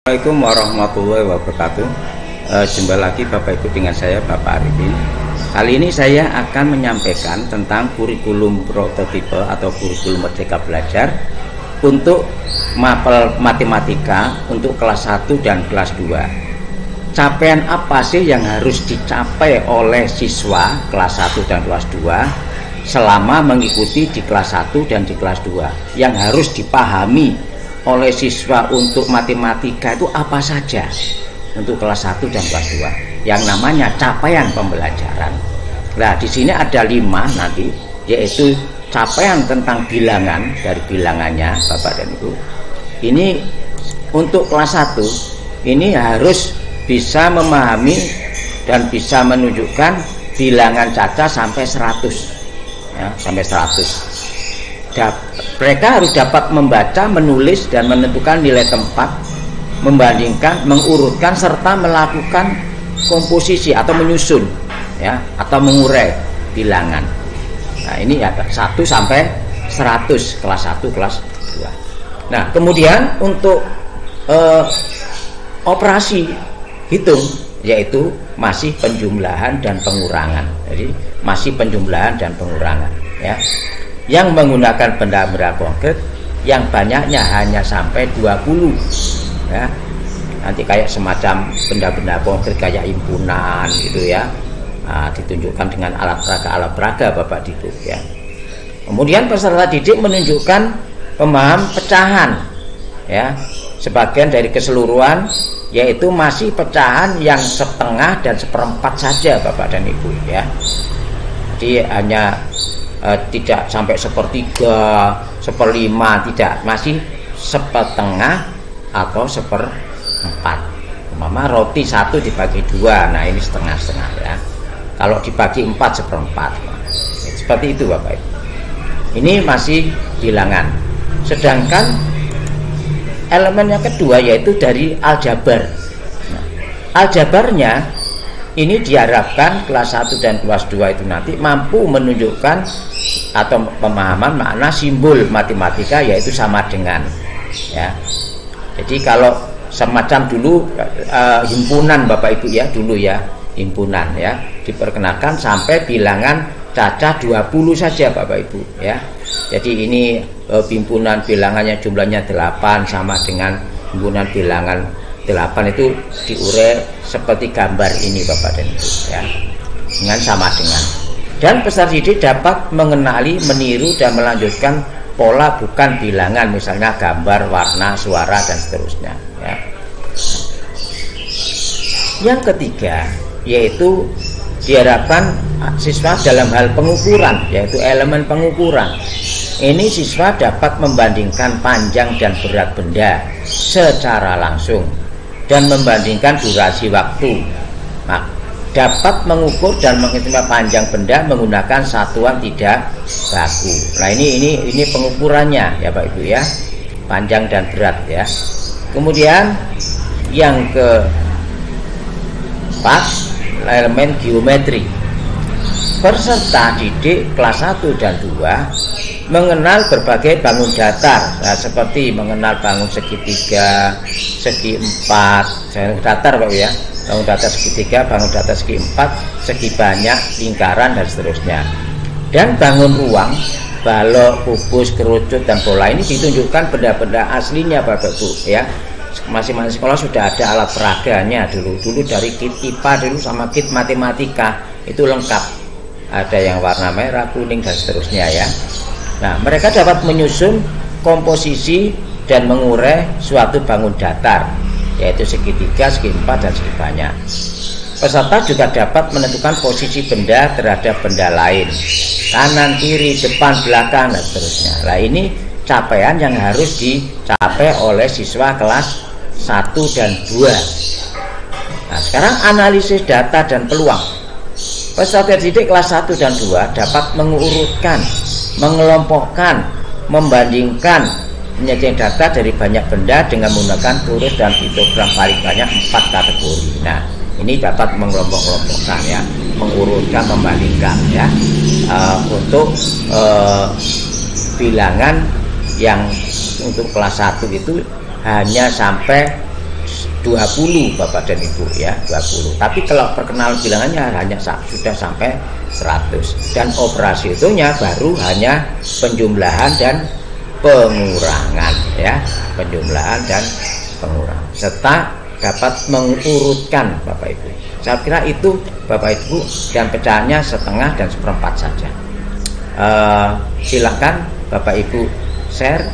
Assalamualaikum warahmatullahi wabarakatuh. Jumpa lagi Bapak Ibu dengan saya Bapak Arifin. Kali ini saya akan menyampaikan tentang kurikulum prototipe atau kurikulum Merdeka Belajar untuk mapel matematika untuk kelas 1 dan kelas 2. Capaian apa sih yang harus dicapai oleh siswa kelas 1 dan kelas 2 selama mengikuti di kelas 1 dan di kelas 2? Yang harus dipahami oleh siswa untuk matematika itu apa saja untuk kelas 1 dan kelas 2 yang namanya capaian pembelajaran. Nah, di sini ada 5 nanti, yaitu capaian tentang bilangan, dari bilangannya Bapak dan Ibu. Ini untuk kelas 1 ini harus bisa memahami dan bisa menunjukkan bilangan caca sampai 100 ya, sampai 100. Mereka harus dapat membaca, menulis, dan menentukan nilai tempat, membandingkan, mengurutkan, serta melakukan komposisi atau menyusun ya, atau mengurai bilangan. Nah, ini ada 1 sampai 100, kelas 1, kelas 2. Nah, kemudian untuk operasi hitung, yaitu masih penjumlahan dan pengurangan. Jadi masih penjumlahan dan pengurangan ya, yang menggunakan benda-benda konkret yang banyaknya hanya sampai 20 ya. Nanti kayak semacam benda-benda konkret kayak himpunan gitu ya. Nah, ditunjukkan dengan alat peraga Bapak Ibu ya. Kemudian peserta didik menunjukkan pemaham pecahan ya, sebagian dari keseluruhan, yaitu masih pecahan yang setengah dan seperempat saja Bapak dan Ibu ya. Jadi hanya tidak sampai sepertiga, seperlima, tidak, masih setengah atau seperempat. Mama roti 1 dibagi 2, nah ini setengah-setengah ya. Kalau dibagi 4 seperempat, seperti itu Bapak Ibu. Ini masih bilangan. Sedangkan elemen yang kedua yaitu dari aljabar. Nah, aljabarnya ini diharapkan kelas 1 dan kelas 2 itu nanti mampu menunjukkan atau pemahaman makna simbol matematika, yaitu sama dengan ya. Jadi kalau semacam dulu himpunan Bapak Ibu ya, dulu ya himpunan ya, diperkenalkan sampai bilangan caca 20 saja Bapak Ibu ya. Jadi ini himpunan bilangannya jumlahnya 8 sama dengan himpunan bilangan 8 itu diurai seperti gambar ini Bapak dan Ibu ya, dengan sama dengan. Dan peserta didik dapat mengenali, meniru, dan melanjutkan pola bukan bilangan, misalnya gambar, warna, suara, dan seterusnya ya. Yang ketiga yaitu diharapkan siswa dalam hal pengukuran, yaitu elemen pengukuran. Ini siswa dapat membandingkan panjang dan berat benda secara langsung dan membandingkan durasi waktu. Nah, dapat mengukur dan menghitung panjang benda menggunakan satuan tidak baku. Nah, ini pengukurannya ya Pak Ibu ya, panjang dan berat ya. Kemudian yang keempat, elemen geometri. Peserta didik kelas 1 dan 2 mengenal berbagai bangun datar, nah, seperti mengenal bangun segitiga, segi 4, datar Pak ya, bangun datar segitiga, bangun datar segi 4, segi banyak, lingkaran, dan seterusnya. Dan bangun ruang, balok, kubus, kerucut, dan bola ini ditunjukkan benda-benda aslinya Bapak Ibu ya. Masing-masing sekolah sudah ada alat peraganya dulu dari kit IPA dulu sama kit matematika itu lengkap, ada yang warna merah, kuning, dan seterusnya ya. Nah, mereka dapat menyusun komposisi dan mengurai suatu bangun datar, yaitu segitiga, segi 4, dan segi banyak. Peserta juga dapat menentukan posisi benda terhadap benda lain, kanan, kiri, depan, belakang, dan seterusnya. Nah, ini capaian yang harus dicapai oleh siswa kelas 1 dan 2. Nah, sekarang analisis data dan peluang. Peserta didik kelas 1 dan 2 dapat mengurutkan, mengelompokkan, membandingkan, menyajikan data dari banyak benda dengan menggunakan turut dan histogram paling banyak 4 kategori. Nah, ini dapat mengelompok-kelompokkan ya, mengurutkan, membandingkan ya, untuk bilangan yang untuk kelas 1 itu hanya sampai 20 Bapak dan Ibu ya, 20. Tapi kalau perkenalan bilangannya hanya sudah sampai 100, dan operasi itunya baru hanya penjumlahan dan pengurangan ya, penjumlahan dan pengurangan, serta dapat mengurutkan Bapak Ibu. Saya kira itu Bapak Ibu, dan pecahannya setengah dan seperempat saja. Silakan Bapak Ibu share,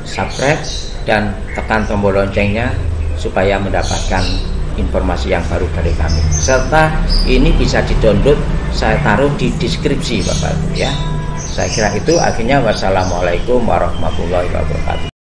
subscribe, dan tekan tombol loncengnya supaya mendapatkan informasi yang baru dari kami. Serta ini bisa di-download, saya taruh di deskripsi Bapak Ibu ya. Saya kira itu. Akhirnya wassalamualaikum warahmatullahi wabarakatuh.